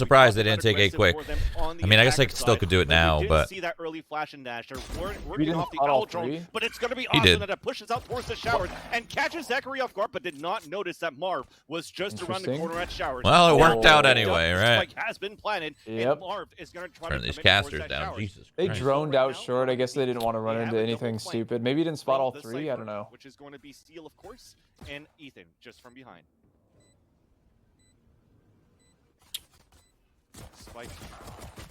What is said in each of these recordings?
Surprised they didn't take A quick. I mean, I guess I still could do it now, but see that early flash and dash. They're We working didn't off the spot all owl drone, three? but it's going to be He did. Asuna that pushes out towards the showers and catches ZachaREEE off guard, but did not notice that Marv was just around the Interesting. corner at showers. well, it worked out Oh. anyway, right? Spike has been planted, Yep. and Marv is going to try Turn to these commit casters towards that down. showers. Jesus They Christ. droned out short. I guess they didn't want to run They into have a anything double flank stupid. Maybe he didn't spot from all the three. I don't Cypher, know. Which is going to be Steel, of course, and Ethan just from behind. Spike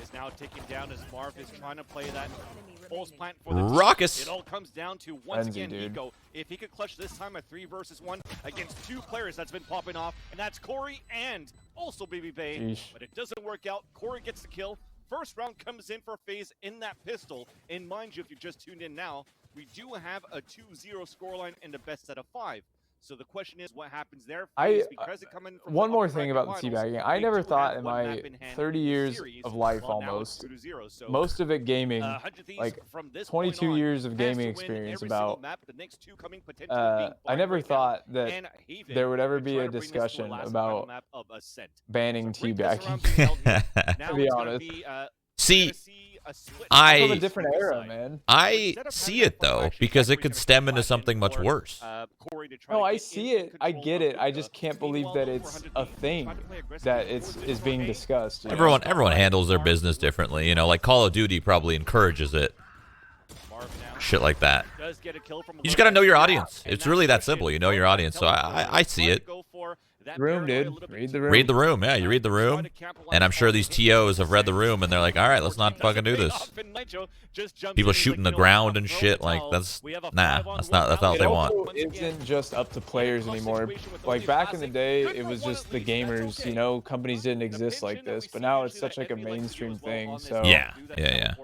is now taken down as Marv is trying to play that pulse plant for the Rawkus. It all comes down to once Frenzy, again dude. Hiko. If he could clutch this time a 3 versus 1 against 2 players that's been popping off, and that's Corey and also babybay. Sheesh. But it doesn't work out. Corey gets the kill. First round comes in for Faze in that pistol. And mind you, if you just tuned in now, we do have a 2-0 scoreline and the best set of 5. So the question is, what happens there? Faze, because it coming from One the more upper thing bracket about the finals, teabagging. I they never do thought have in one my map in hand 30 in the years series, of life while now it's almost, 2-0. So, most of it gaming, 100 Thieves like from this point 22 on years of has gaming to win experience every single about, map, the next 2 coming potentially being I never right now, thought that and Haven there would ever to be try a to bring this to discussion last and final about map of Ascent. banning So bring this teabagging. around being held here. Now To be it's gonna honest. be, See, we're gonna see a split I- From a on different the era, side. man. I Instead of see having it that though, flash, because it ZachaREEE could gonna stem flash into in something much for, worse. Corey to try No, to I get see into it. I control get of it. I Hookah. just can't believe Meanwhile, that though, it's for 100 a Thieves, thing trying to play aggressive that towards this is being short A. discussed. you know? Everyone handles their business differently, you know. Like Call of Duty probably encourages it, Marv now shit like that. does get a kill from You just Alert gotta know your X. audience. And It's that's really the that question. simple. You know your Don't audience, so I see try to it. go for that Room, paranoia a dude. little bit Read too the room. Read the room, yeah. You read the room, and I'm sure these TOs have read the room, and they're like, all right, let's not fucking do this. People shooting the ground and shit, like that's nah, that's not what It they want. also isn't just up to players anymore. Like back in the day, it was just the gamers. You know, companies didn't exist like this, but now it's such like a mainstream thing. So Yeah.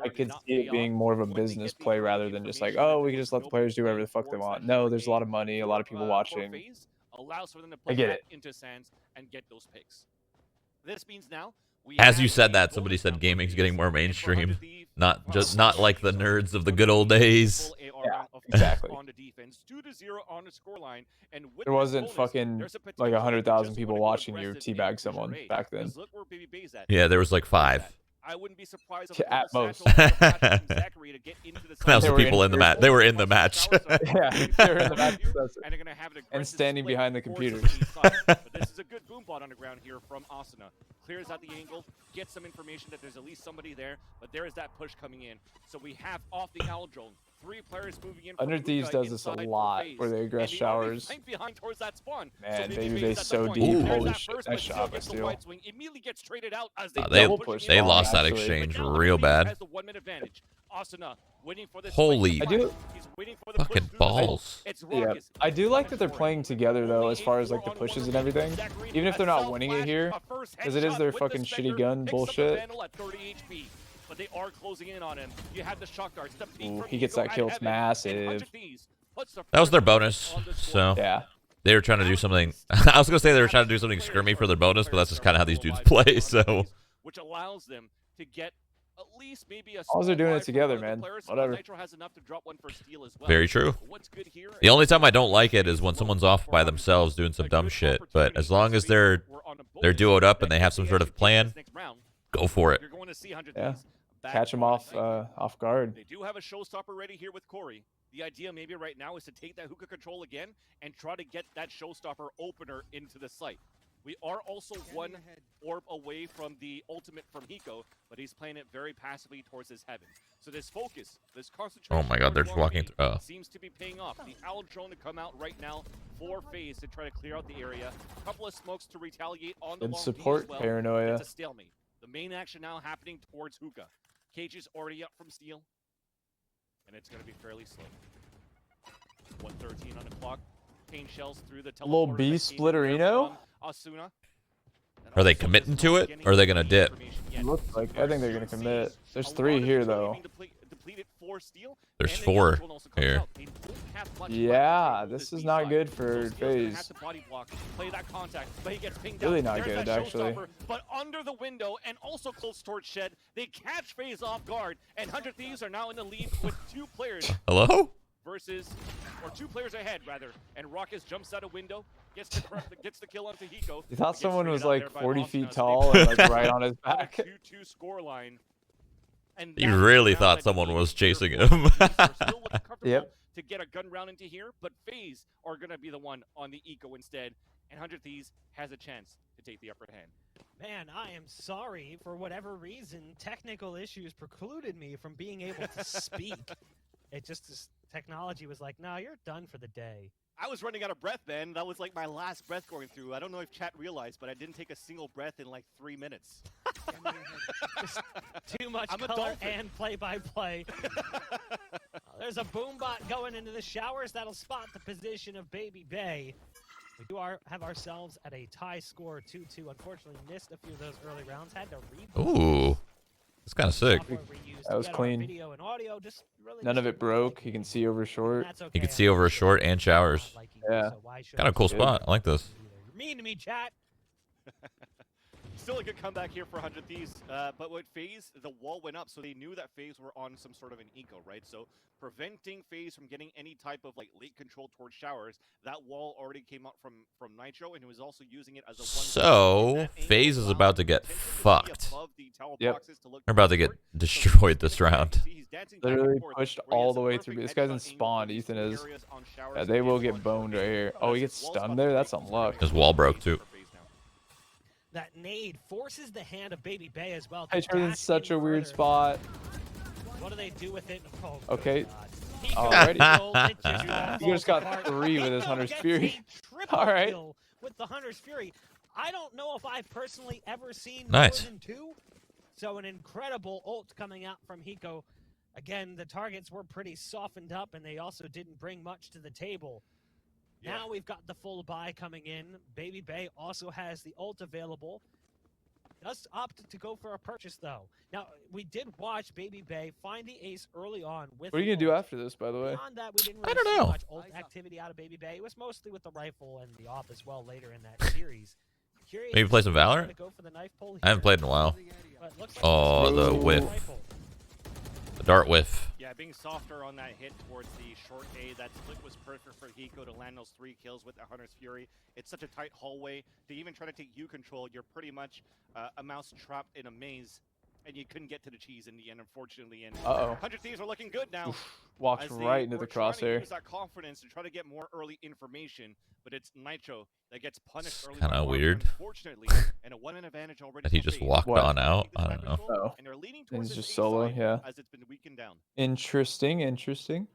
I could see it being more of a business play rather than just like, oh, we can just let the players do whatever the fuck they want. No, there's a lot of money, a lot of people watching. Allows for them to I push get back it. into sands and get those picks. This means now we As you have said a that, somebody bonus said round gaming's for getting Thieves more and for 100 mainstream, Thieves, not like the nerds of the good old days. full AR Yeah, round of exactly. on the defense, 2-0 on the scoreline, and with There this wasn't bonus, fucking there's a like potential 100,000 just people wanna go watching you aggressive teabag into someone Shahzad, back then. 'cause look where babybay's at. Yeah, there was like 5. I wouldn't be surprised if Yeah, a at couple most. satchels were flashed from ZachaREEE to get into the That was They the were people in in the match. They were in the match. Yeah, they're in the match. That's it. And they're gonna have an And aggressive standing split behind the towards computers. each side. But this is a good boom bot on the ground here from Asuna. Clears out the angle, gets some information that there's at least somebody there, but there is that push coming in. So we have off the owl drone, 3 players moving in. Under Thieves does this a lot, where they aggress showers. Behind towards that spawn. Man, so babybay's at the so point. deep. There's Holy that shit, first, that but shot still was gets the steal. wide swing, immediately gets traded out as They double pushed they long, lost that actually. exchange But now real Thieves bad. has the 1-minute advantage. Asuna waiting for this Holy fight. I do- He's waiting for the push fucking through the balls. It's Yeah, Rawkus. I do like that they're Corey. playing together though, as far as like the Only 4 on pushes 1 and everything. ZachaREEE, Even if they're not a winning self it here, flash, a first because it is headshot their with fucking the shitty Spectre, gun picks up the bullshit. vandal at 30 HP, but they are closing in on him. You have the shock darts. The peek Ooh, from he gets Hiko that at kill. It's heaven, and massive. 100 Thieves puts the That was their first bonus, on the so scoreboard. Yeah. they were trying to do something. I was gonna say they were trying to do something scrimmy for their bonus, but that's just kind of how these dudes play. So which allows them to get at least maybe a All they're doing small it buy together, from one of man. the players. Whatever. Nitro has enough to drop one for steal as well. very true. What's good here The only is time I don't like it is when someone's off by themselves doing some dumb shit. But as long as they're duoed up and they have some sort of plan, go for it. You're going to see 100 Yeah. Thieves back Catch them on off site. off guard. They do have a showstopper ready here with Corey. The idea maybe right now is to take that hookah control again and try to get that showstopper opener into the site. We are also 1 orb away from the ultimate from Hiko, but he's playing it very passively towards his heaven. So this focus, this concentration. Oh my God, they're towards just walking long through. Oh. range seems to be paying off. The owl drone to come out right now for Faze to try to clear out the area. A couple of smokes to retaliate on the Good long support, as well. paranoia. It's a stalemate. The main action now happening towards hookah. Cage is already up from steel, and it's going to be fairly slow. 1:13 on the clock. Pain shells through the Little teleporter B that came in splitterino? from Asuna. And Are they also committing just to not it, getting or are they any gonna dip? information yet. Looks like I think they're gonna commit. There's A lot 3 of here it's though. being depleted for steel, There's and the 4 Yellow Drone also comes here. out. They don't have much left Yeah, to do this with is B not side. good So for Steel's gonna have Faze. to body block, play that contact, but he gets pinged Really down. not There's good, that actually. showstopper, but under the window and also close towards Shed, they catch Faze off guard, and 100 Thieves are now in the lead with 2 players Hello? versus, or 2 players ahead rather, and Rawkus jumps out a window, Gets the kill onto Hiko. You thought Gets someone was traded out like there by 40 Asuna, feet so tall they and like right on his back. 2-2 scoreline. And You that's really the round thought that someone you was need here chasing for him. FaZe. They're still looking comfortable Yep. to get a gun round into here, but FaZe are going to be the one on the eco instead, and 100 Thieves has a chance to take the upper hand. Man, I am sorry. For whatever reason, technical issues precluded me from being able to speak. Technology was like, no, you're done for the day. I was running out of breath, man. That was like my last breath going through. I don't know if chat realized, but I didn't take a single breath in like 3 minutes. Just too much I'm a color dolphin. and play-by-play. There's a boom bot going into the showers that'll spot the position of babybay. We do have ourselves at a tie score 2-2. Unfortunately, missed a few of those early rounds. Had to reboot. Ooh, it's kind of sick. That was clean. Video and audio, None of it broke. He can see over short. You can see over a short and showers. Yeah. Kind of cool Good. spot. I like this. You're mean to me, chat. Still a good comeback here for 100 Thieves, but with FaZe, the wall went up, so they knew that FaZe were on some sort of an eco, right? So preventing FaZe from getting any type of like late control towards showers, that wall already came up from Nitro, and he was also using it as a one. So FaZe is about to get fucked. Yep. They're about to get destroyed this round. Literally pushed all the way through. This guy's in spawn. Ethan is. Yeah, they will get boned right here. Oh, he gets stunned there? That's unluck. His wall broke too. That nade forces the hand of babybay as well. I turned in such a weird spot. What do they do with it? Oh, Okay. already. He just got 3 with his Hunter's Fury. All right. With the Hunter's Fury. I don't know if I've personally ever seen Nice. more than 2. So an incredible ult coming out from Hiko. Again, the targets were pretty softened up, and they also didn't bring much to the table. Yeah. Now we've got the full buy coming in. babybay also has the ult available. Does opt to go for a purchase, though. Now, we did watch babybay find the ace early on. With What are you going to do after this, by the way? Beyond that, we didn't really I don't see know. much ult activity out of babybay. It was mostly with the rifle and the op as well later in that series. Curious Maybe play some Valorant? to go for the knife pull I haven't here, played in a while. but it looks like Oh, it's the a whiff. rifle. The dart whiff. Yeah, being softer on that hit towards the short A, that split was perfect for Hiko to land those 3 kills with the Hunter's Fury. It's such a tight hallway. To even try to take U control, you're pretty much a mouse trapped in a maze, and you couldn't get to the cheese in the end, unfortunately. And Uh-oh. 100 Thieves are looking good now. Walked as right into were the trying to crosshair. use that confidence to try to get more early information, but it's Nitro that gets punished early. Kinda by Marved, weird. Unfortunately, and a 1-in advantage already. That he for just FaZe. walked What? on out. Take this I back don't know. control, Oh. and they're leaning And towards he's this just A solo, side yeah. as it's been weakened down. Interesting, interesting.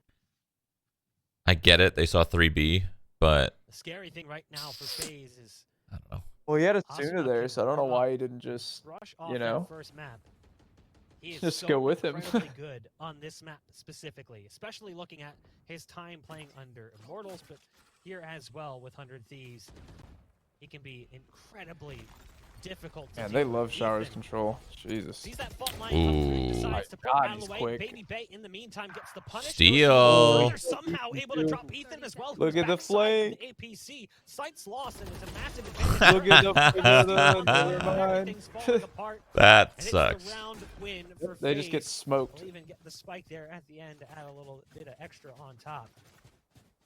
I get it. They saw 3B, but The scary thing right now for FaZe is I don't know. Well, he had a Asuna Asuna there, can so I don't know warm why up, he didn't just... rush off You know? that first map. He is Just so go with him. incredibly good on this map specifically, especially looking at his time playing under Immortals, but here as well with 100 Thieves, he can be incredibly difficult to Man, deal they with. love showers Ethan control. Jesus. sees that fault line Ooh. come through, decides My to pull God, out of he's the way. quick. babybay in the meantime gets the punish. Steal. They're somehow able to drop Ethan as well. Look who's at the backside of flank. the APC. Sight's lost, and it's a massive advantage. Look at the... Never mind. Everything's falling apart. That And it's sucks. the round win for They just get FaZe. smoked. We'll even get the spike there at the end to add a little bit of extra on top.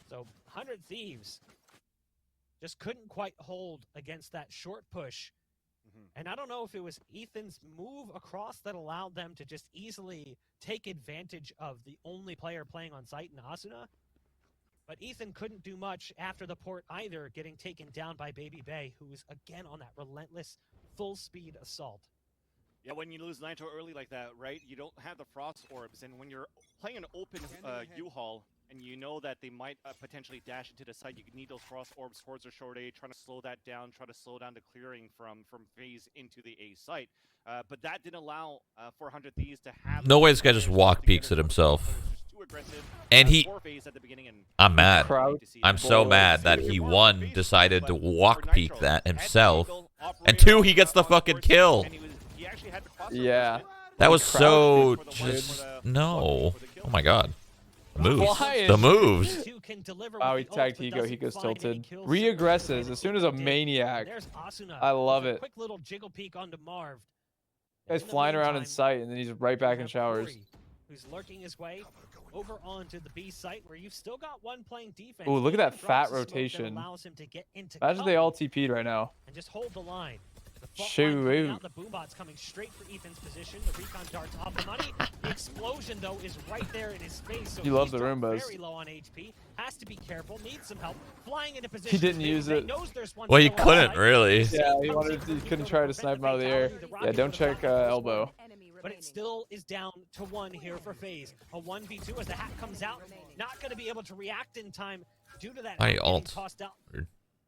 So 100 Thieves just couldn't quite hold against that short push. And I don't know if it was Ethan's move across that allowed them to just easily take advantage of the only player playing on site in Asuna. But Ethan couldn't do much after the port either, getting taken down by babybay, who was again on that relentless full-speed assault. Yeah, when you lose Nitro early like that, right, you don't have the frost orbs, and when you're playing an open U-Haul, and you know that they might potentially dash into the site, you need those frost orbs towards the short A, trying to slow that down, try to slow down the clearing from FaZe into the A site. But that didn't allow 400 Thieves to have... No way this guy just walk peeks at himself. And he... I'm mad. I'm so mad that he, 1, decided to walk peek that himself, and 2, he gets the fucking kill. Yeah. That was so Crouch just... No. Oh my god. The moves. Flying. The moves. Wow, he tagged Hiko. Hiko's tilted. Re-aggresses as soon as a maniac. There's Asuna. I love it. Quick little jiggle peek onto Marved. Guy's In the flying around in meantime, sight, and then he's right back we in have showers. Corey, who's lurking his way over onto the B site where you've still got one playing defense. Ooh, look at that Drops fat a smoke that rotation. allows him to get into Imagine they cover all TP'd right now. and just hold the line. The fault line Shoot. coming out, the boombot's coming straight for Ethan's position. The recon darts off the money. The explosion though is right there in his face. So You love he's the dropped Roombas. very low on HP. Has to be careful. Needs some help. Flying into position. He didn't use it. Knows there's one Well, you still on couldn't site. really. Yeah, he couldn't try to snipe him out of the air. Yeah, don't check elbow. But it still is down to 1 here for Faze. A 1v2 as the hat comes out. Not going to be able to react in time due to that. Why getting alt? tossed out. Weird.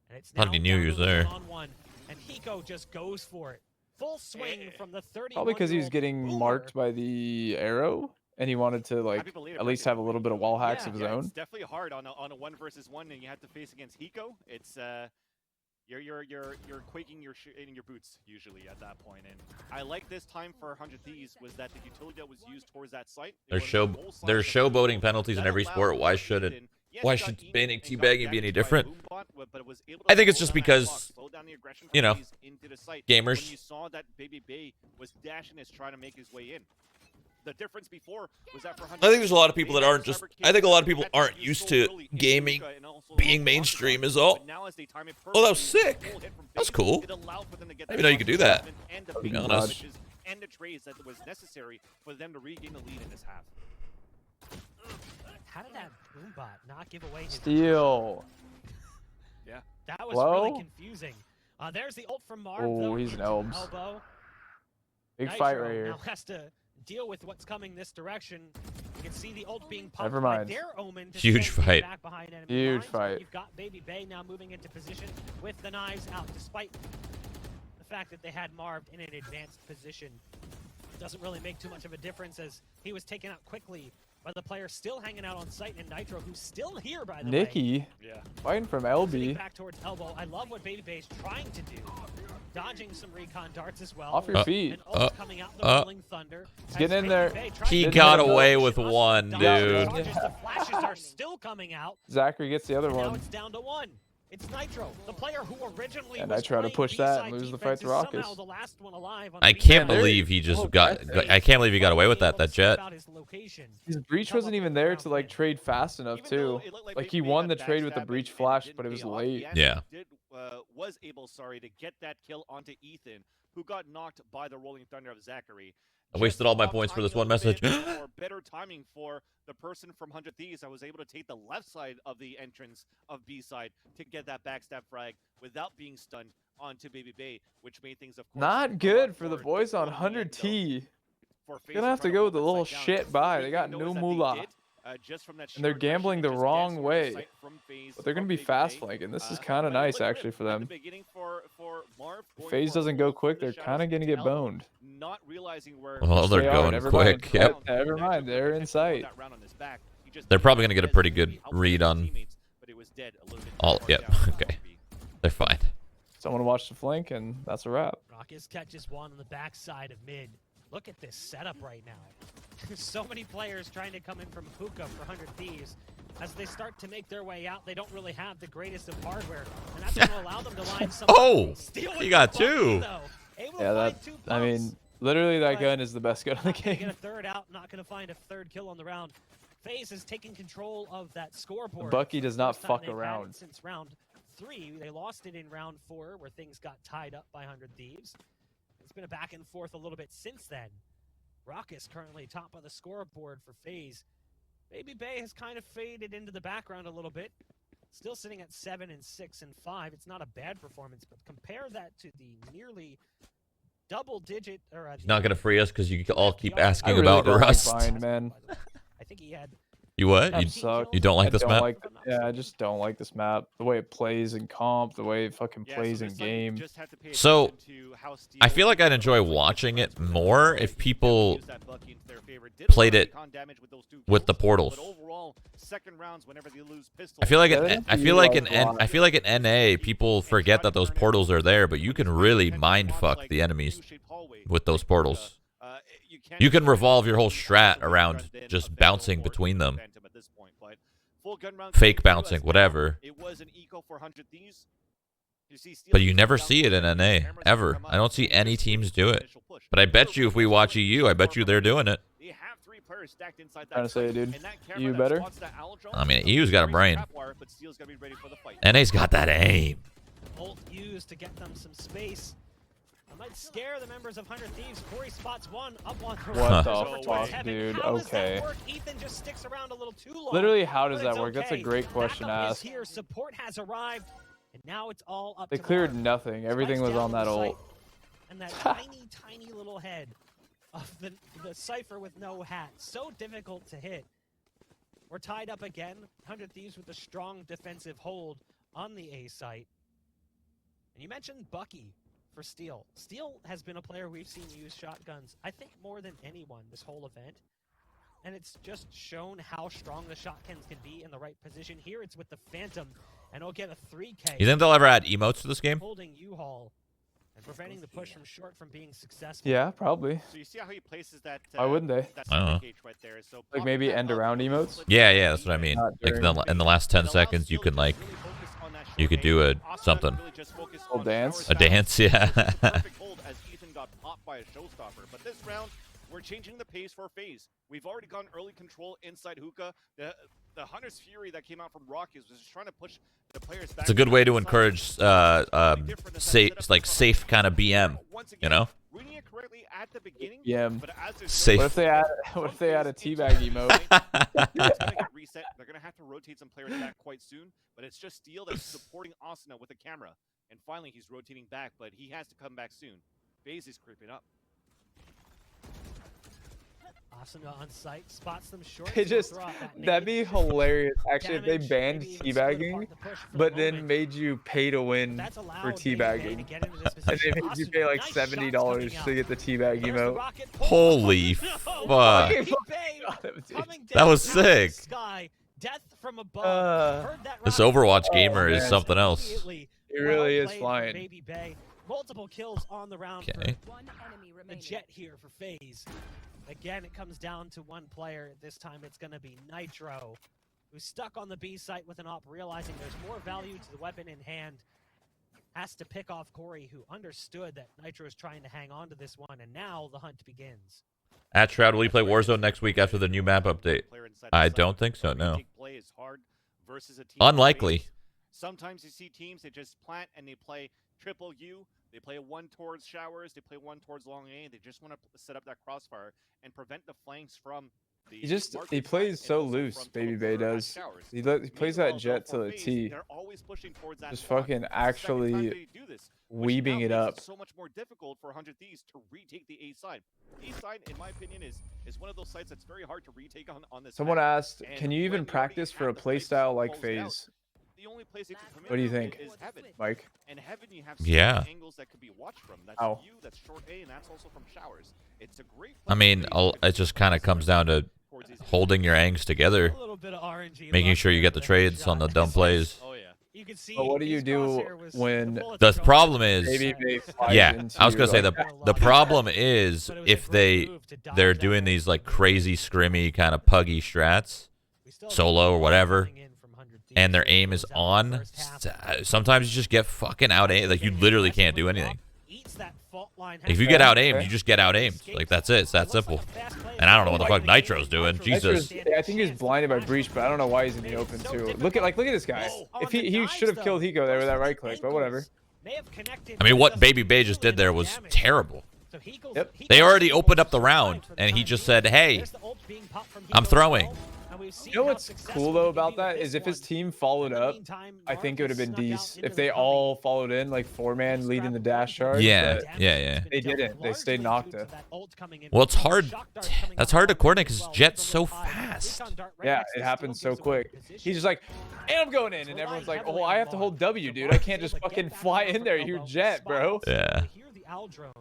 And it's Thought now he knew down he was to there. 1-on-1. And Hiko just goes for it. Full swing from the 30. Probably because he was getting marked by the arrow, and he wanted to like at least have a little bit of wall hacks of his own. It's definitely hard on a 1 versus 1, and you have to face against Hiko. It's you're quaking in your boots usually at that point. And I like this time for 100 Thieves was that the utility that was used towards that site. There's showboating penalties in every sport. Why should banning teabagging be any different? I think it's just because, you know, gamers. When you saw that babybay was dashing as trying to make his way in. The difference before was that for I think there's a lot of people that aren't just. I think a lot of people aren't used to gaming being mainstream. Is all. Oh, that was sick. That's cool. I didn't know you could do that. To be honest. And the trades that was necessary for them to regain the lead in this half. How did that boombot not give away his Steal. Yeah. That was really confusing. There's the ult from Marved. Oh, he's an elbs. Elbow. Big Nitro fight right here. now has to deal with what's coming this direction. You can see the ult being popped Never by mind. their omen to Huge stay fight. back behind enemy Huge lines, but fight. You've got babybay now moving into position with the knives out, despite the fact that they had Marved in an advanced position. It doesn't really make too much of a difference as he was taken out quickly by the player still hanging out on site, and Nitro, who's still here, by the way. Nikki fighting from Sitting LB. back towards elbow. I love what babybay is trying to do. Dodging some recon darts as well. Off your feet. And ult coming out, the Rolling Thunder. He's getting in there. He Didn't got even away know. with one, dude. The flashes are still coming out. ZachaREEE gets the other And now one. it's down to 1. It's Nitro, the player who originally And was Nitro to playing push that B-side and lose the defense fight to is Rawkus. somehow the last one alive on I B can't side. believe he just got. I can't believe he got away with that. That jet. His breach wasn't even there to like trade fast enough too. Like he won the trade with the breach flash, but it was late. Yeah. Was able, to get that kill onto Ethan, who got knocked by the Rolling Thunder of ZachaREEE. I wasted all my points for this one message. Or better timing for the person from 100 Thieves. I was able to take the left side of the entrance of B side to get that backstab frag without being stunned onto babybay, which made things, of course, Not good for the boys on 100T. Gonna have to go with a little shit buy. They got no moolah. And they're gambling the wrong way. But they're going to be fast flanking. This is kind of nice, actually, for them. If Faze doesn't go quick, they're kind of going to get boned. Well, they're going quick. Yep. Never mind. They're in sight. They're probably going to get a pretty good read on all. Yep. Okay. They're fine. Someone watch the flank, and that's a wrap. Rawkus catches one on the backside of mid. Look at this setup right now. There's so many players trying to come in from Hookah for 100 Thieves. As they start to make their way out, they don't really have the greatest of hardware, and that's going to allow them to line some. Oh, he got two. Yeah, that. I mean, literally, that gun is the best gun in the game. Get a third out, not going to find a third kill on the round. Faze is taking control of that scoreboard. Bucky does not First time fuck they've had around. it since round 3, they lost it in round 4, where things got tied up by 100 Thieves. It's been a back and forth a little bit since then. Rawkus currently top of the scoreboard for Faze. babybay has kind of faded into the background a little bit. Still sitting at 7 and 6 and 5. It's not a bad performance, but compare that to the nearly double-digit. He's not gonna free us because you all keep asking I really about don't like Rust. Bind, man. I think he had. You what? That sucks. You don't like I this don't map? like I just don't like this map. The way it plays in comp, the way it fucking plays in game. So, I feel like I'd enjoy watching it more if people played it with the portals. I feel like in NA people forget that those portals are there, but you can really mind fuck the enemies with those portals. You can revolve your whole strat around just bouncing between them. Fake bouncing, whatever. But you never see it in NA, ever. I don't see any teams do it. But I bet you if we watch EU, I bet you they're doing it. players stacked inside that. Trying to say, dude. And that camera You that better. spots that Owl drone, I mean, EU's got a brain. but Steel's gotta be ready for the fight. NA's got that aim. Ult used to get them some space. I might scare the members of 100 Thieves. Corey spots one, up one. What the over towards fuck, heaven. dude? How does that Okay. work? Ethan just sticks around a little too long. Literally, how does but that it's work? That's a okay. great question to Backup is ask. here. Support has arrived, and now it's all up They to cleared Marved. nothing. Everything Strikes was on down that the ult. site, and that tiny, tiny little head of the Cypher with no hat. So difficult to hit. We're tied up again. 100 Thieves with a strong defensive hold on the A site. And you mentioned Bucky for Steel. Steel has been a player we've seen use shotguns, I think, more than anyone this whole event. And it's just shown how strong the shotguns can be in the right position. Here it's with the Phantom, and he'll get a 3K. You think they'll ever add emotes to this game? Holding U-Haul and preventing the push from short from being successful. Yeah, probably. So you see how he places that. Why wouldn't they? That I don't know. gauge right there. So Like maybe end around emotes? Yeah, that's what I mean. Not Like during- in the last 10 seconds, you can like, you could do a something. Little dance? A dance, yeah. Perfect hold as Ethan got popped by a showstopper. But this round, we're changing the pace for Faze. We've already gotten early control inside hookah. The Hunter's Fury that came out from Rawkus was just trying to push the players back. It's a good way to encourage safe kind of BM, you know? Reading it correctly at the beginning, Yeah. but as they're Safe. What if they add a teabag emote? it's gonna get reset. They're gonna have to rotate some players back quite soon, but it's just Steel that's supporting Asuna with a camera. And finally, he's rotating back, but he has to come back soon. Faze is creeping up. Asuna on site spots them short. It just, that'd be hilarious. Actually, if they banned teabagging, but then made you pay to win for teabagging. And they made you pay like $70 to get the teabag emote. Holy fuck. That was sick. Death from above. This Overwatch Oh, gamer is man. something else. It really is flying. babybay. Multiple kills on the round Okay. for the Jet here for Faze. Again, it comes down to one player. This time it's going to be Nitro, who's stuck on the B site with an op, realizing there's more value to the weapon in hand. Has to pick off Corey, who understood that Nitro is trying to hang on to this one, and now the hunt begins. At Shroud, will you play Warzone next week after the new map update? I don't think so, no. Unlikely. Sometimes you see teams that just plant and they play triple U. They play one towards showers. They play one towards long A. They just want to set up that crossfire and prevent the flanks from the. He plays so loose. babybay does. He plays that jet to the T. They're always pushing towards that. Just fucking actually weaving it up. It's so much more difficult for 100 Thieves to retake the A side. The A side, in my opinion, is one of those sites that's very hard to retake on this. Someone map. asked, And can you even when you already practice for a have the fight playstyle like closed out, Faze? The only place you can commit What do you to think, is Heaven. Mike? And Heaven, you have Yeah. certain angles that could be watched from. That's Ow. you, that's short A, and that's also from showers. It's a great. I mean, it just kind of comes down to holding your angs together, A little bit of RNG making luck sure you there get the with trades shot. on the dumb plays. Oh yeah. You can see But what do you his do crosshair was- when bullets The were going problem through is- his babybay head. flies Yeah, into I was gonna say like, the problem is But it was a if great move to dodge they're that doing ult. these like crazy scrimmy kind of puggy strats, We still have solo or whatever, coming in from 100 Thieves and their to aim is close out the on, first half. sometimes you just get fucking out aimed. Like you literally can't do anything. Eats that fault line, If you has get to- out aimed, you just get out aimed. Like that's it. It's that It looks simple. like a fast play. And I don't know what the Oh fuck my Nitro's God. doing. Nitro Jesus. standing I think he's chance blinded by to breach, but I don't know why he's in the Made it open so too. difficult. Look at this guy. Oh, If on he the should have dives, killed though. Hiko there with that Those right click, but whatever. ankles may have connected, I mean, but what doesn't babybay just do did there any was damage. terrible. So Hiko's- Yep. Hiko's They already able opened to up the survive round, for the and he time just being. said, "Hey, There's the ult being popped from I'm Hiko as throwing." well, and we've seen You know how what's successful cool he though can be about with that this is if his one. team followed In the up, meantime, I think it would have been Marved snuck out decent. into If the they cubby. all followed in like 4-man leading the dash charge. Yeah, but yeah. They didn't. They stayed Nocta. Well, it's hard. That's hard to coordinate because Jet's so fast. Yeah, it happens so quick. He's just like, and I'm going in, and everyone's like, oh, I have to hold W, dude. I can't just fucking fly in there. You're Jet, bro. Yeah. Hear the owl drone.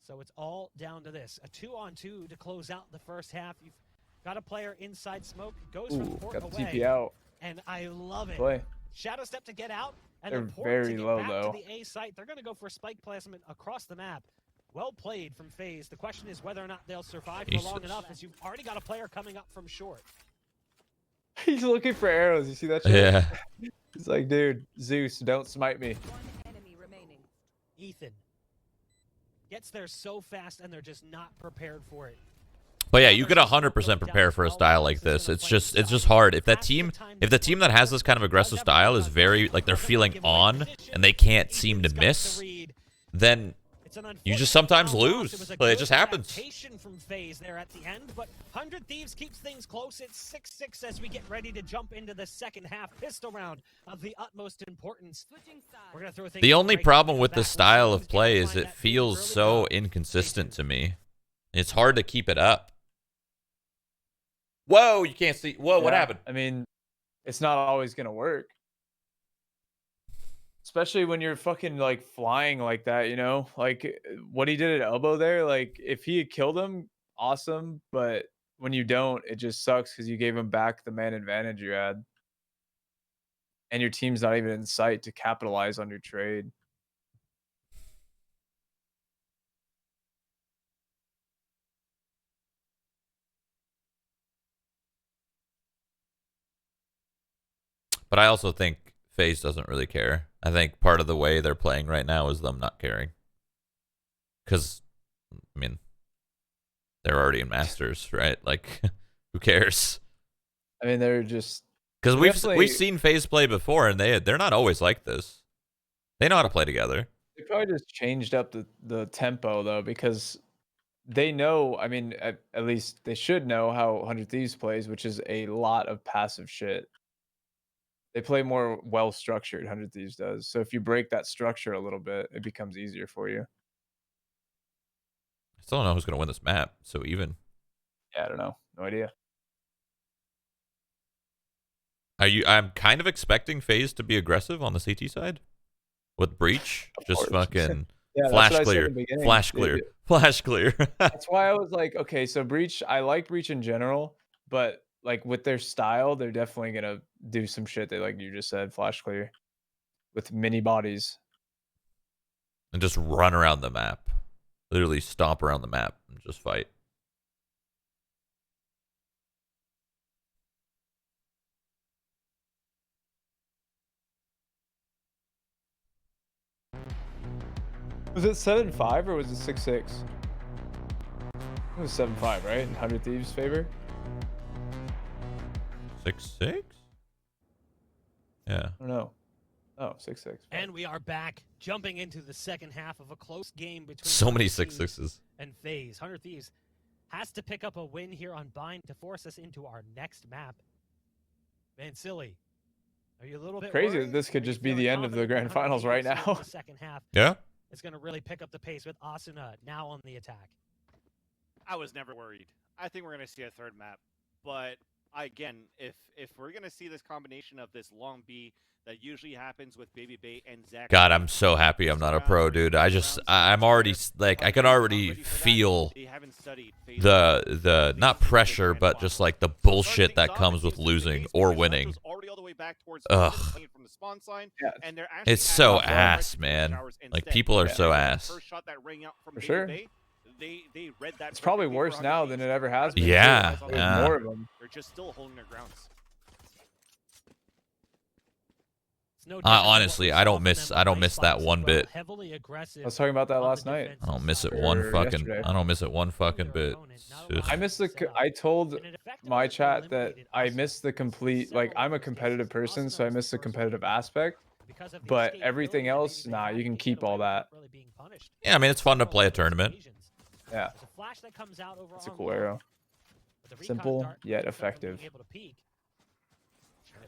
So it's all down to this. A 2-on-2 to close out the first half. You've got a player inside smoke, goes from Ooh, port got the away, TP out. and I love it. Play. Shadow step to get out, and They're the port very to get low, back though. to the A site. They're going to go for spike placement across the map. Well played from Faze. The question is whether or not they'll survive for long Jesus. enough, as you've already got a player coming up from short. He's looking for arrows. You see that shit? Yeah. He's like, dude, Zeus, don't smite me. Ethan gets there so fast and they're just not prepared for it. But yeah, you could 100% prepare for a style like this. It's just hard. If the team that has this kind of aggressive style is very like they're feeling on and they can't seem to miss, then you just sometimes lose. But it just happens. From Faze there at the end, but 100 Thieves keeps things close. It's 6-6 as we get ready to jump into the second half. Pistol round of the utmost importance. We're gonna throw the only problem with this style of play is it feels so inconsistent to me. It's hard to keep it up. Whoa, you can't see. Whoa, what happened? I mean, it's not always going to work. Especially when you're fucking like flying like that, you know? Like what he did at elbow there, like if he had killed him, awesome. But when you don't, it just sucks because you gave him back the man advantage you had. And your team's not even in sight to capitalize on your trade. But I also think FaZe doesn't really care. I think part of the way they're playing right now is them not caring. Because, I mean, they're already in Masters, right? Like, who cares? I mean, they're just... Because we've seen FaZe play before, and they're not always like this. They know how to play together. They probably just changed up the tempo, though, because they know, I mean, at least they should know how 100 Thieves plays, which is a lot of passive shit. They play more well-structured, 100 Thieves does. So if you break that structure a little bit, it becomes easier for you. I still don't know who's going to win this map. So even. Yeah, I don't know. No idea. I'm kind of expecting FaZe to be aggressive on the CT side with Breach. Just fucking yeah, flash clear. Flash clear. Flash clear. That's why I was like, okay, so Breach, I like Breach in general, but like with their style, they're definitely gonna do some shit they, like you just said, flash clear with mini bodies and just run around the map, literally stomp around the map and just fight. Was it 7-5 or was it 6-6? It was 7-5, right? In 100 Thieves' favor. 6-6? Yeah. I don't know. Oh, 6-6. And we are back, jumping into the second half of a close game between so many 6-6s and FaZe. 100 Thieves has to pick up a win here on Bind to force us into our next map. Man, silly. Are you a little bit crazy worried? that this could just be the end of the grand finals right now? The second half. Yeah. It's going to really pick up the pace with Asuna now on the attack. I was never worried. I think we're going to see a third map, but again, if we're gonna see this combination of this long B that usually happens with babybay and ZachaREEE. God, I'm so happy I'm not a pro, dude. I'm already like I can already feel the not pressure, but just like the bullshit that comes with losing or winning. Ugh. It's so ass, man. Like people are so ass. For sure. It's probably worse now than it ever has been. Yeah, There's more of them. They're just still holding their grounds. Honestly, I don't miss that one bit. I was talking about that last night. I don't miss it one fucking bit. I miss I told my chat that I miss the complete, like, I'm a competitive person, so I miss the competitive aspect. But everything else, nah, you can keep all that. Yeah, I mean, it's fun to play a tournament. Yeah. It's a cool arrow. Simple, yet effective. It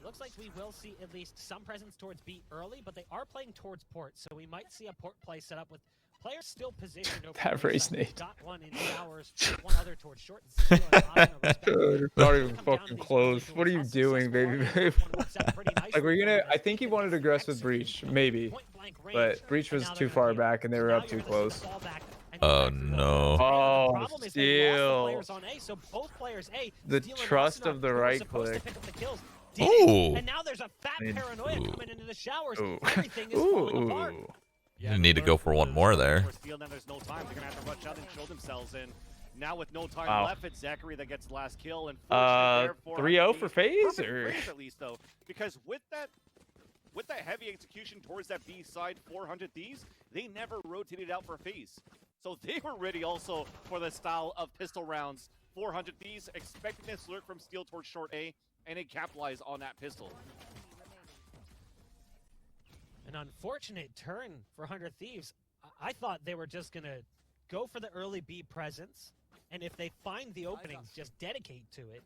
looks like we will see at least some presence towards B early, but they are playing towards port, so we might see a port play set up with players still positioned over that race nade. Got one in showers, one other towards short. Dude, not even fucking close. What are you doing, baby? Like, we're gonna, I think he wanted to aggress with Breach, maybe. But Breach was too far back and they were up too close. Oh no. Oh, still. The trust of the right click. Ooh. And now there's a fat paranoia coming into the showers. Ooh. Everything is falling apart. You need to go for one more there. There's no time. They're gonna have to rush out and show themselves in. Now with no time left, it's ZachaREEE that gets the last kill. And 3-0 for Faze, or at least though, because with that heavy execution towards that B side 400 Thieves, they never rotated out for Faze. So they were ready also for the style of pistol rounds. 400 Thieves expecting this lurk from Steel towards short A, and it capitalized on that pistol. An unfortunate turn for 100 Thieves. I thought they were just going to go for the early B presence, and if they find the openings, just dedicate to it.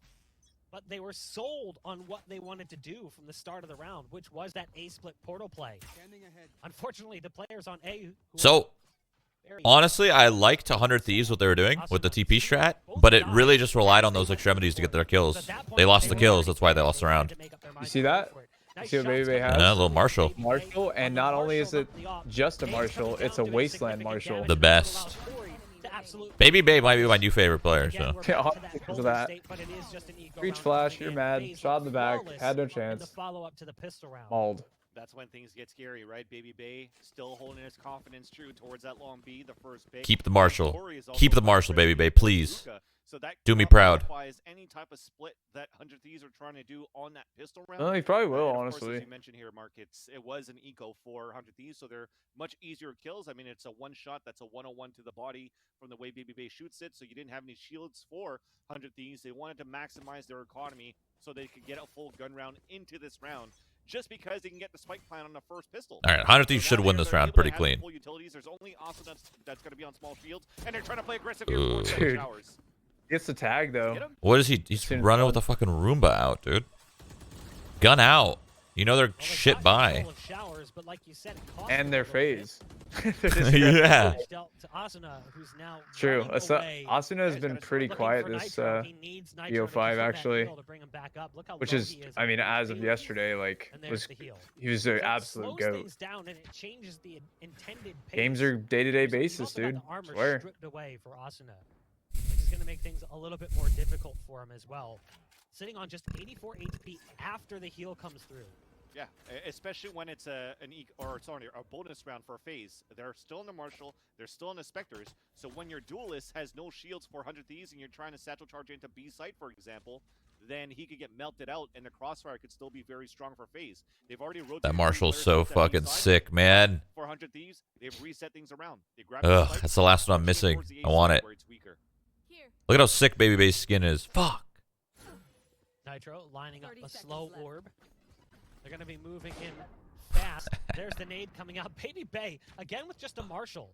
But they were sold on what they wanted to do from the start of the round, which was that A-split portal play. Unfortunately, the players on A... So, honestly, I liked 100 Thieves what they were doing with the TP strat, but it really just relied on those extremities to get their kills. They lost the kills, that's why they lost the round. You see that? You see what babybay has? Yeah, a little Marshall. Marshall, and not only is it just a Marshall, it's a Wasteland Marshall. The best. babybay might be my new favorite player, so. Yeah, because of that. Reach flash, you're mad. Shot in the back, had no chance. Mauled. That's when things get scary, right? babybay still holding his confidence true towards that long B, the first pick. Keep the Marshall. Keep the Marshall, babybay, please. So that do me proud. Any type of split that 100 Thieves are trying to do on that pistol round. Oh, he probably will, honestly. Course, as you mentioned here, Mark, it was an eco for 100 Thieves, so they're much easier kills. I mean, it's a one shot. That's a 101 to the body from the way babybay shoots it. So you didn't have any shields for 100 Thieves. They wanted to maximize their economy so they could get a full gun round into this round. Just because they can get the spike plan on the first pistol. All right, 100 Thieves should win this round pretty clean. Full utilities. There's only Asuna that's going to be on small shields, and they're trying to play aggressive here. Dude. Gets the tag though. What is he? He's running with a fucking Roomba out, dude. Gun out. You know they're shit by. And their Faze. Yeah. True. Asuna has been pretty quiet this BO5 actually, which is, I mean, as of yesterday, like he was an absolute goat. Games are day-to-day basis, dude. Swear. Which is going to make things a little bit more difficult for him as well. Sitting on just 84 HP after the heal comes through. Yeah, especially when it's a bonus round for a Faze. They're still in the Marshall, they're still in the Spectres, so when your duelist has no shields for 100 Thieves and you're trying to satchel charge into B site, for example, then he could get melted out and the crossfire could still be very strong for Faze. They've already rotated. That Marshall's so fucking sick, man. For 100 Thieves, they've reset things around. They ugh, that's the last one I'm missing. I want it. Look at how sick babybay's skin is. Fuck. Nitro lining up a slow orb. They're going to be moving in fast. There's the nade coming out. babybay, again with just a Marshall,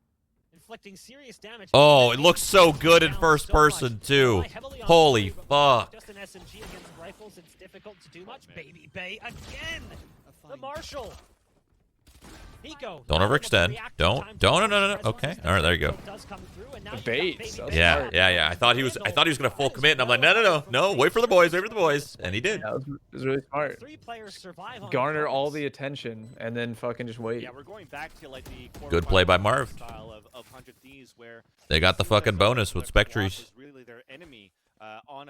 inflicting serious damage. Oh, it looks so good in first person, too. Holy fuck. Just an SMG against rifles, it's difficult to do much. babybay again. The Marshall. Hiko. Don't overextend. No. Okay. All right, there you go. The bait. Yeah. I thought he was gonna full commit, and I'm like, no. Wait for the boys. And he did. Yeah, it was really smart. Garner all the attention and then fucking just wait. Yeah, we're going back to like the good play by Marved. Style of 100 Thieves where they got the fucking bonus with Spectres.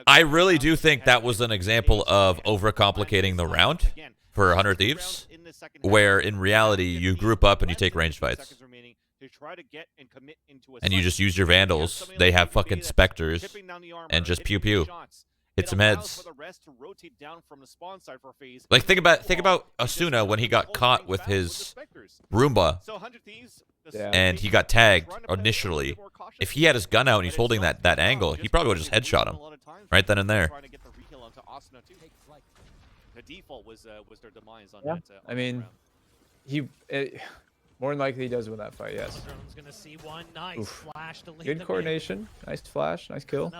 I really do think that was an example of overcomplicating the round for 100 Thieves, where in reality you group up and you take ranged fights. And you just use your Vandals. They have fucking Spectres. And just pew pew. Hit some heads. Like think about Asuna when he got caught with his Roomba. And he got tagged initially. If he had his gun out and he's holding that angle, he probably would have just headshot him. Right then and there. The default was their demise on that. I mean, more than likely he does win that fight. Yes. Good coordination. Nice flash. Nice kill.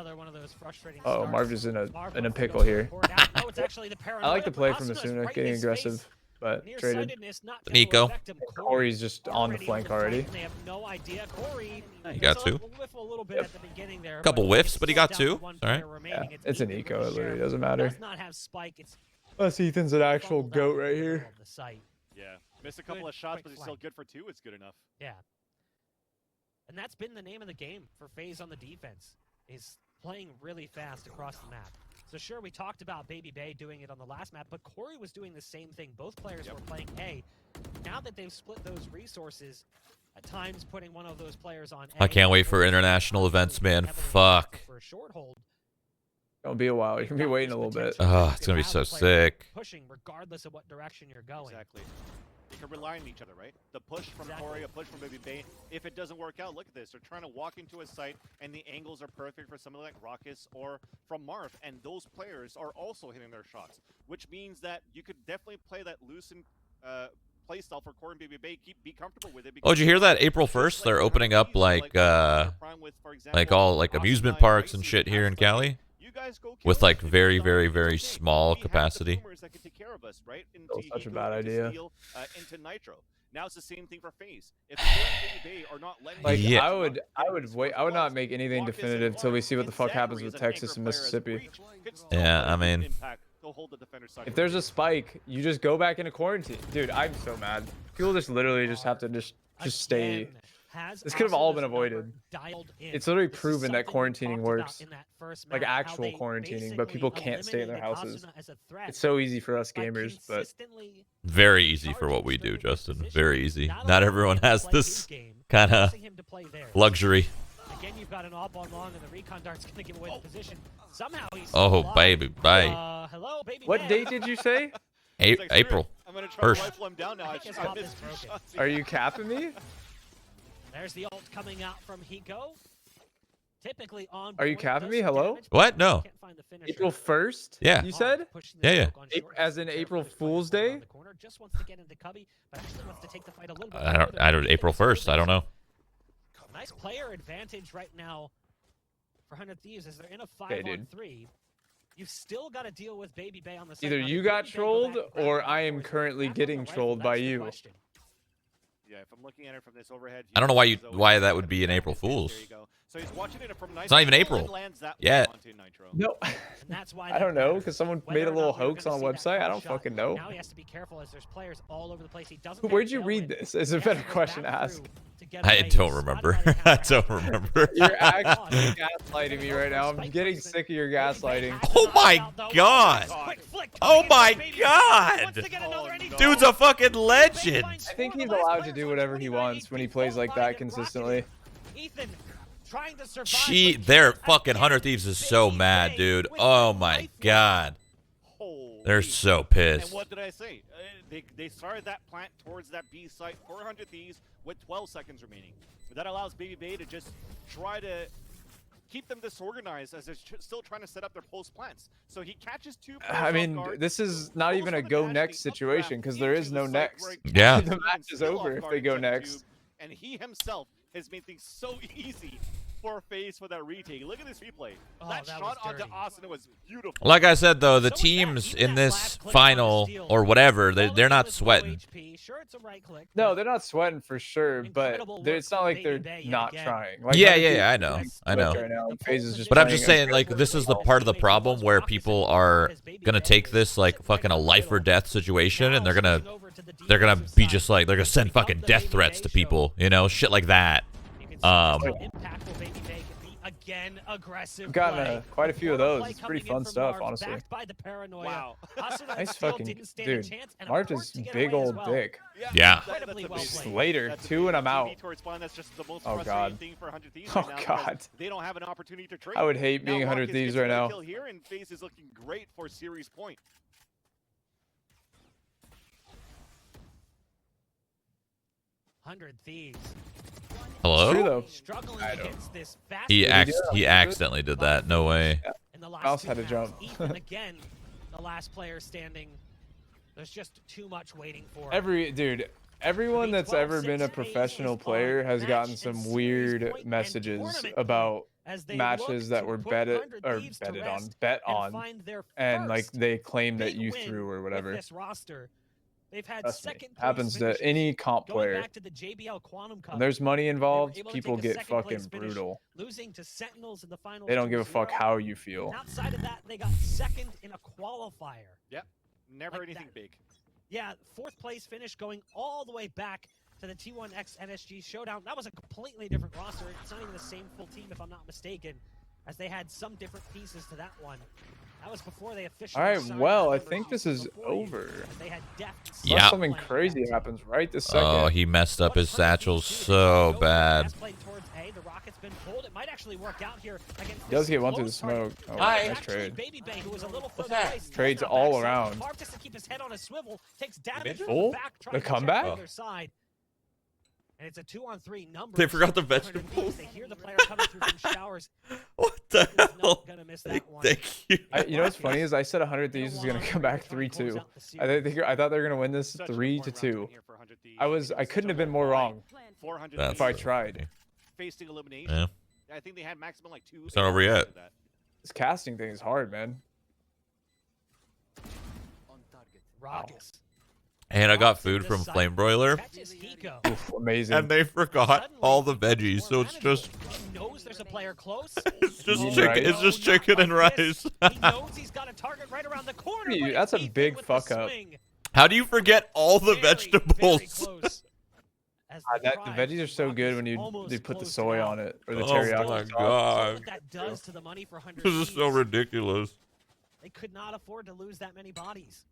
Oh, Marved is in a pickle here. I like the play from Asuna, getting aggressive, but traded. Nico. Corey's just on the flank already. He got two. Couple whiffs, but he got two. All right. Yeah, it's an eco. It literally doesn't matter. Unless Ethan's an actual goat right here. Yeah. Missed a couple of shots, but he's still good for two. It's good enough. Yeah. And that's been the name of the game for Faze on the defense, is playing really fast across the map. So sure, we talked about babybay doing it on the last map, but Corey was doing the same thing. Both players were playing A. Now that they've split those resources, at times putting one of those players on A. I can't wait for international events, man. Fuck. For a short hold. It'll be a while. You're gonna be waiting a little bit. Oh, it's gonna be so sick. Pushing regardless of what direction you're going. Exactly. to rely on each other, right? The push from Corey, a push from babybay. If it doesn't work out, look at this. They're trying to walk into a site, and the angles are perfect for somebody like Rawkus or from Marved, and those players are also hitting their shots, which means that you could definitely play that loosened play style for Corey and babybay. Be comfortable with it. Oh, did you hear that? April 1st, they're opening up like all like amusement parks and shit here in Cali. With like very, very, very small capacity. That's such a bad idea. Now it's the same thing for Faze. If babybay are not letting like, yeah. I would wait. I would not make anything definitive till we see what the fuck happens with Texas and Mississippi. Yeah, I mean, if there's a spike, you just go back into quarantine, dude. I'm so mad. People just literally just have to just stay. This could have all been avoided. It's literally proven that quarantining works. Like actual quarantining, but people can't stay in their houses. It's so easy for us gamers, but very easy for what we do, Justin. Very easy. Not everyone has this kind of luxury. Again, you've got an op on long, and the recon dart's gonna give away the position. Somehow he's babybay. Hello, babybay. what date did you say? April 1st. Are you capping me? There's the ult coming out from Hiko. Typically on. Are you capping me? Hello? What? No. April 1st? Yeah. You said? Yeah. As in April Fool's Day? I don't. April 1st. I don't know. Nice player advantage right now for 100 Thieves as they're in a 5-on-3. You've still got to deal with babybay on the side. Either you got trolled or I am currently getting trolled by you. Yeah, if I'm looking at it from this overhead, I don't know why that would be an April Fool's. There you go. So he's watching it from nice. It's not even April. Yeah. No. I don't know, because someone made a little hoax on a website. I don't fucking know. Now he has to be careful as there's players all over the place. He doesn't. Where'd you read this? Is a better question to ask. I don't remember. I don't remember. You're actually gaslighting me right now. I'm getting sick of your gaslighting. Oh my god! Oh my god! Dude's a fucking legend! I think he's allowed to do whatever he wants when he plays like that consistently. Their fucking 100 Thieves is so mad, dude. Oh my god. They're so pissed. And what did I say? They started that plant towards that B site, 400 Thieves with 12 seconds remaining. But that allows babybay to just try to keep them disorganized as they're still trying to set up their post plants. So he catches two. I mean, this is not even a go next situation because there is no next. Yeah. The match is over if they go next. And he himself has made things so easy for Faze for that retake. Look at this replay. That shot onto Asuna was beautiful. Like I said, though, the teams in this final or whatever, they're not sweating. No, they're not sweating for sure, but it's not like they're not trying. Like, yeah, I know. Right now, Faze is just but I'm just saying, like, this is the part of the problem where people are gonna take this like fucking a life or death situation, and they're gonna be just like they're gonna send fucking death threats to people, you know, shit like that. Again, aggressive. I've gotten quite a few of those. It's pretty fun stuff, honestly. Wow. Nice fucking dude. Marved is big old dick. Yeah. Just later, 2 and I'm out. Oh god. Oh god. They don't have an opportunity to trade. I would hate being 100 Thieves right now. Here and Faze is looking great for series point. 100 Thieves. Hello? True, though. He accidentally did that. No way. Mouse had to jump. Again, the last player standing. There's just too much waiting for. Everyone that's ever been a professional player has gotten some weird messages about matches that were bet on, and like they claim that you threw or whatever. They've had happens to any comp player. When there's money involved, people get fucking brutal. Losing to Sentinels in the finals. They don't give a fuck how you feel. Outside of that, they got second in a qualifier. Yep, never anything big. Yeah, 4th place finish going all the way back to the T1X NSG showdown. That was a completely different roster. It's not even the same full team, if I'm not mistaken. as they had some different pieces to that one. That was before they officially. All right, signed well, I November think this is 2024. over. They had depth and Yeah. Unless something playing crazy that. happens right this second. Oh, he messed up his satchel so bad. That's played towards A. The rocket's been pulled. It might actually work out here against He does this get one through the close target. smoke. Oh, Hi. nice Actually, trade. babybay, who was a little further that? away, steals Trades that all backside. around. Marved has to keep his head on a swivel, takes damage from Oh, the back, the trying to check comeback? the other side. And it's a 2-on-3 number. They forgot the vegetables. They hear the player coming through from showers. What the He's hell? not gonna miss that one. Thank you. You know what's funny is I said 100 Thieves was gonna come back 3-2. I thought they were gonna win this 3-2. I couldn't have been more wrong 400 That's if I tried. facing elimination. Yeah. I think they had maximum like 2. It's not over yet. This casting thing is hard, man. Rawkus. And I got food from Flame Broiler, Catches Hiko. Oof, amazing. and they forgot all the veggies, so it's just He knows there's a player close. it's just Oh, chicken. right. It's just chicken and rice. He knows he's got a target right around the corner. Dude, but that's a it's Ethan big with fuck the up. swing. How do you forget all the Very, very vegetables? close. As The prize, veggies are so good when you almost put the closed soy it out. on it or the Oh teriyaki. my sauce. god, What that does to the money for 100 this is so Thieves, ridiculous. They could not afford to lose that many bodies.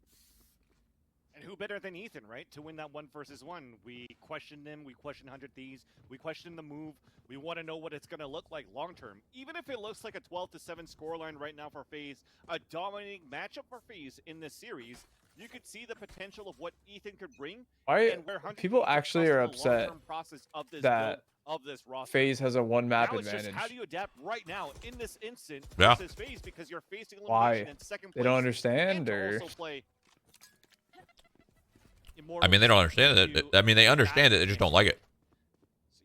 And who better than Ethan, right? To win that 1 versus 1. We questioned him. We questioned 100 Thieves. We questioned the move. We want to know what it's going to look like long term. Even if it looks like a 12-7 scoreline right now for Faze, a dominating matchup for Faze in this series, you could see the potential of what Ethan could bring. Why and where 100 people Thieves actually are trusting the upset long-term process of this that build, of this roster. FaZe has a one map Now it's advantage? just how do you adapt right now in this instant Yeah. versus Faze, because you're facing Why? elimination in second place. They don't and understand, to or also play I mean, they don't understand it. I mean, they understand it. They just don't like it.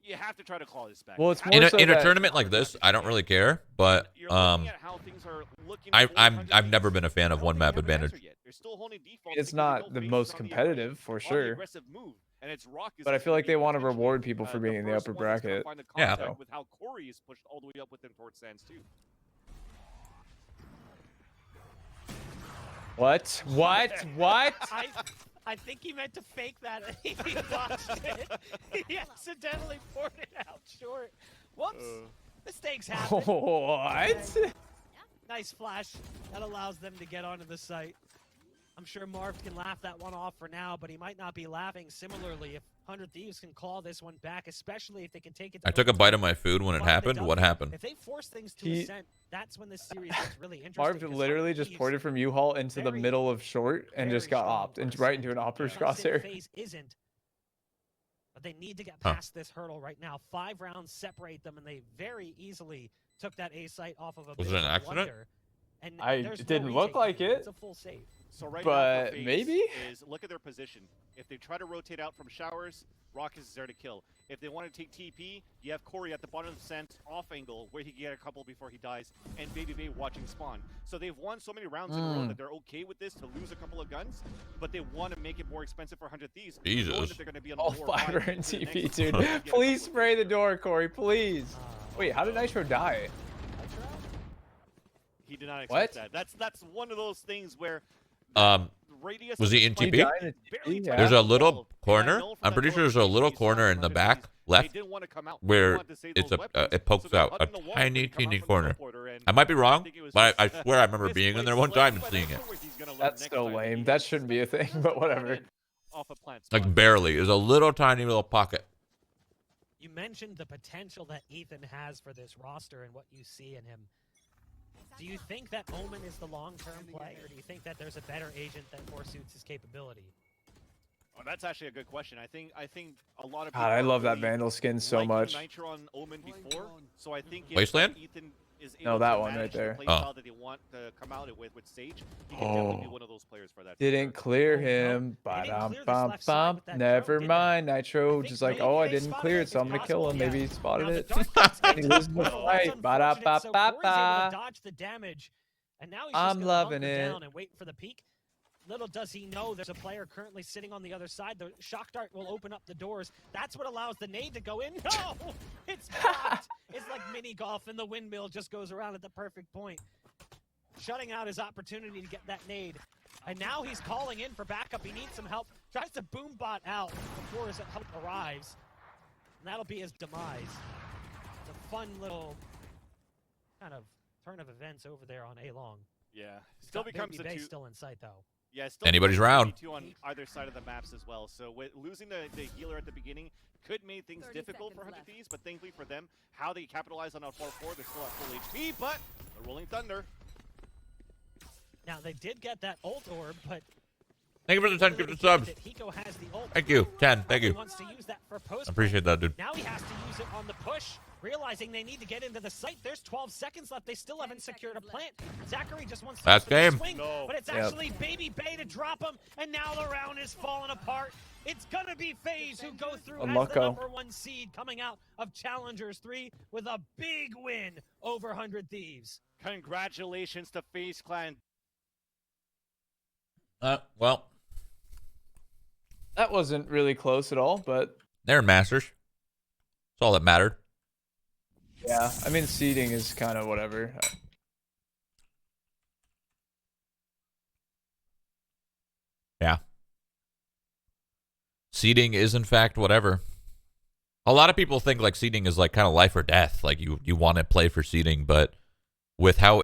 You have to try to claw this back. Well, it's You more In have a, so in a that- tournament like this, I don't really care. But You're looking at how things are looking I've for 100 never Thieves. been a fan of I don't one think map they have an answer advantage. yet. They're still holding defaults it's because they not don't the face most on the competitive for on the sure. aggressive move, and it's Rawkus But I is feel gonna like they be want to potentially, reward people for being in the first upper one that's gonna bracket. find the Yeah. contact with how Corey is pushed all the way up within Port Sands too. What? I think he meant to fake that. He botched it. He accidentally poured it out short. Whoops. Mistakes happen. What? Nice flash. That allows them to get onto the site. I'm sure Marved can laugh that one off for now, but he might not be laughing similarly if 100 Thieves can claw this one back, especially if they can take it to I took a overtime. bite of my food when it But if they happened. don't, What happened? If they force things to He- ascent, that's when this series gets really interesting. Marved 'cause literally 100 just Thieves ported from U-Haul into the very, middle of short and just very got strong opped and for right into an ascent. opper's I'm not saying crosshair. FaZe isn't, but they need to get Huh. past this hurdle right now. 5 rounds separate them, and they very easily took that A site off of a Was bit it of an a accident? blunder. And It there's no didn't look retake like here. it. It's a full save. So right But now, for FaZe maybe? is look at their position. If they try to rotate out from showers, Rawkus is there to kill. If they want to take TP, you have Corey at the bottom of the scent, off angle, where he can get a couple before he dies, and babybay watching spawn. So they've won so many rounds in a row that they're okay with this to lose a couple of guns, but they want to make it more expensive for 100 Thieves. knowing Jesus. that they're going to be on All the lower fiber line and into the TP, next dude. round to get a Please couple of spray the kills. door, Corey, please. Wait, how did Nitro die? He did not What? expect that. That's one of those things where radius Was of he the in spike TP? is died in barely TP, touching There's the a little wall. And I corner. know from I'm that pretty door sure there's a that little he saw corner in the 100 back Thieves, left they didn't want to come out. They where wanted to save it's those a weapons, it pokes so they're out a hugging the wall tiny, when they come out teeny from the corner. teleporter, and I might be wrong, think it was but I just, swear I remember being in there one time and misplaced, seeing but it. that's where he's gonna learn That's next so time that lame. he That needs shouldn't be a to thing, just but go whatever. in off a plant spot. Like barely. There's a little tiny little pocket. You mentioned the potential that Ethan has for this roster and what you see in him. Do you think that Omen is the long-term play, or do you think that there's a better agent that more suits his capability? Oh, that's actually a good question. I think a lot of God, I people love that really Vandal skin so liked much. Nitro on Omen before, so I think if Wasteland? Ethan is No, able that to one right manage the there. play Oh. style that they want to come out with Sage, he can definitely be Oh. one of those players for that. Didn't clear Oh, no. him. They didn't Ba-dum, clear this bum, left side bum. with that Never drone, did they? mind. Nitro I just think like, oh, I maybe they didn't spotted clear it. it, so I'm It's gonna kill him. possible, Maybe he yeah. spotted Now, the it. dark box And he gets loses the out. fight. That's unfortunate, so Corey's able to Ba-da-ba-ba-ba. dodge the damage, and now he's I'm just gonna loving hunker it. down and wait for the peak. Little does he know there's a player currently sitting on the other side. The shock dart will open up the doors. That's what allows the nade to go in. No! It's blocked! It's like mini golf, and the windmill just goes around at the perfect point. Shutting out his opportunity to get that nade. And now he's calling in for backup. He needs some help. Tries to boom bot out before his help arrives. And that'll be his demise. It's a fun little kind of turn of events over there on A long. Yeah, still becomes the babybay two. still in sight though. Yeah, still Anybody's becomes round. 2 on either side of the maps as well. So with losing the healer at the beginning could make things difficult for 100 Thieves, but thankfully for them, how they capitalize on a 4-4, they're still at full HP, but the Rolling Thunder. Now they did get that ult orb, but Thank you for the 10 gifted subs. Hiko has the ult. Thank you. 10. Thank you. Wants to use that for post. Appreciate that, dude. Now he has to use it on the push, realizing they need to get into the site. There's 12 seconds left. They still haven't secured a plant. ZachaREEE just wants to Last game. swing, but it's actually babybay to drop him, and now the round is falling apart. It's gonna be Faze who go through as the #1 seed coming out of Challengers 3 with a big win over 100 Thieves. Congratulations to Faze Clan. Well, That wasn't really close at all, but they're in Masters. That's all that mattered. yeah, I mean, seeding is kind of whatever. Yeah. Seeding is, in fact, whatever. A lot of people think, like, seeding is, like, kind of life or death. Like, you want to play for seeding, but with how